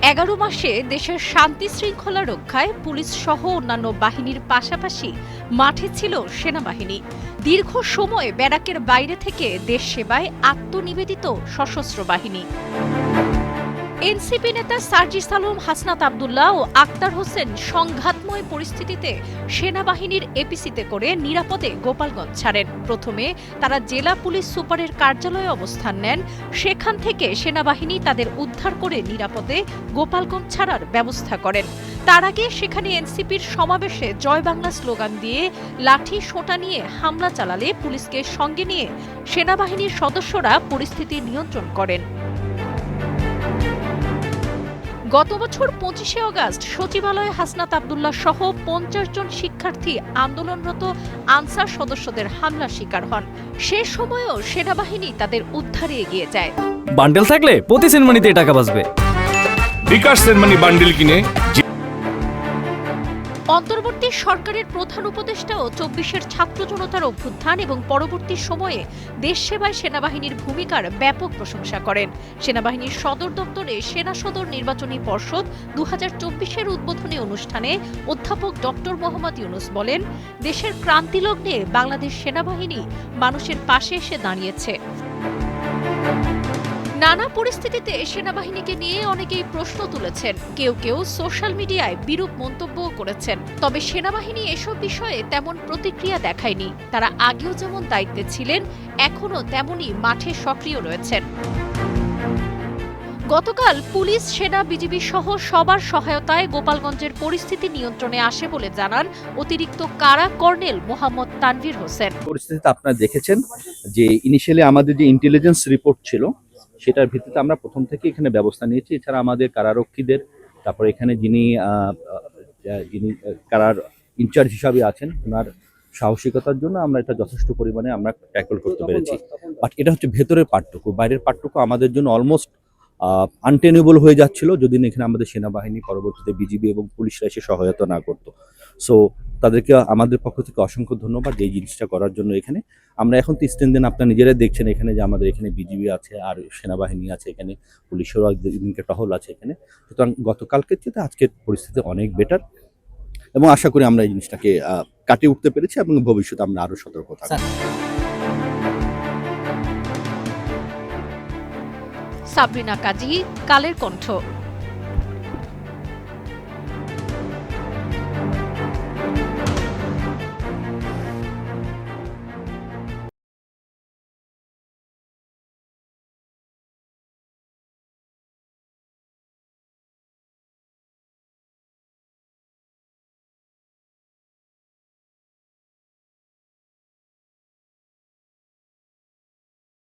11 মাসে দেশের শান্তি শৃঙ্খলা রক্ষায় পুলিশ সহ অন্যান্য বাহিনীর পাশাপাশি মাঠে ছিল সেনাবাহিনী। দীর্ঘ সময় ব্যারাকের বাইরে থেকে দেশ সেবায় আত্মনিবেদিত সশস্ত্র বাহিনী। এনসিপি নেতা সার্জিস আলম, হাসনাত আব্দুল্লাহ ও আক্তার হোসেন সংঘাতময় পরিস্থিতিতে সেনাবাহিনীর এপিসিতে করে নিরাপদে গোপালগঞ্জ ছাড়েন। প্রথমে তারা জেলা পুলিশ সুপারের কার্যালয়ে অবস্থান নেন। সেখান থেকে সেনাবাহিনী তাদের উদ্ধার করে নিরাপদে গোপালগঞ্জ ছাড়ার ব্যবস্থা করেন। তার আগে সেখানে এনসিপির সমাবেশে জয় বাংলা স্লোগান দিয়ে লাঠি সোঁটা নিয়ে হামলা চালালে পুলিশকে সঙ্গে নিয়ে সেনাবাহিনীর সদস্যরা পরিস্থিতি নিয়ন্ত্রণ করেন। গত বছর 25শে অগাস্ট সচিবালয়ে হাসনাত আব্দুল্লাহ সহ 50 জন শিক্ষার্থী আন্দোলনরত আনসার সদস্যদের হামলার শিকার হন। সে সময়ও সেনাবাহিনী তাদের উদ্ধারে এগিয়ে যায়। বান্ডেল থাকলে প্রতি সেনমানিতে টাকা বাঁচবে। বিকাশ সেনমানি বান্ডেল কিনে অন্তর্বর্তী সরকারের প্রধান উপদেষ্টাও 24-এর ছাত্র জনতার অভ্যুত্থান এবং পরবর্তী সময়ে দেশ সেবায় সেনাবাহিনীর ভূমিকার ব্যাপক প্রশংসা করেন। সেনাবাহিনীর সদর দপ্তরে সেনা সদর নির্বাচনী পর্ষদ 2024-এর উদ্বোধনী অনুষ্ঠানে অধ্যাপক ডক্টর মোহাম্মদ ইউনুস বলেন, দেশের ক্রান্তিলগ্নে বাংলাদেশ সেনাবাহিনী মানুষের পাশে এসে দাঁড়িয়েছে। নানা পরিস্থিতিতে সেনাবাহিনীকে নিয়ে অনেকেই প্রশ্ন তুলেছেন, কেউ কেউ সোশ্যাল মিডিয়ায় বিরূপ মন্তব্যও করেছেন। তবে সেনাবাহিনী এসব বিষয়ে তেমন প্রতিক্রিয়া দেখায়নি। তারা আগেও যেমন দায়িত্বে ছিলেন, এখনও তেমনই মাঠে সক্রিয় রয়েছেন। গতকাল পুলিশ, সেনা, বিজিবি সহ সবার সহায়তায় গোপালগঞ্জের পরিস্থিতি নিয়ন্ত্রণে আসে বলে জানান অতিরিক্ত কারা কর্নেল মোহাম্মদ তানভীর হোসেন। পরিস্থিতিতে আপনারা দেখেছেন যে ইনিশিয়ালি আমাদের যে ইন্টেলিজেন্স রিপোর্ট ছিল সেটার ভিত্তিতে আমরা প্রথম থেকে এখানে ব্যবস্থা নিয়েছি। এছাড়া আমাদের কারারক্ষীদের, তারপর এখানে যিনি কারার ইনচার্জ হিসাবে আছেন, ওনার সাহসিকতার জন্য আমরা এটা যথেষ্ট পরিমাণে আমরা ট্যাকল করতে পেরেছি। বাট এটা হচ্ছে ভেতরের পার্টটুকু, বাইরের পার্টটুকু আমাদের জন্য অলমোস্ট আনটেনেবল হয়ে যাচ্ছিল যদি এখানে আমাদের সেনাবাহিনী, পরবর্তীতে বিজিবি এবং পুলিশরা এসে সহায়তা না করতো। সো তাদেরকে আমাদের পক্ষ থেকে অসংখ্য ধন্যবাদ এই জিনিসটা করার জন্য। এখানে আমরা এখন তো স্ট্রেনথেন আপনারা নিজেরাই দেখছেন এখানে যে আমাদের এখানে বিজিবি আছে, আর সেনাবাহিনী আছে, এখানে পুলিশেরও দিনকে টহল আছে এখানে। সুতরাং গতকালকের চেয়ে আজকের পরিস্থিতি অনেক বেটার এবং আশা করি আমরা এই জিনিসটাকে কাটিয়ে উঠতে পেরেছি এবং ভবিষ্যতে আমরা আরও সতর্ক থাকব। সাবরিনা কাজী, কালের কণ্ঠ।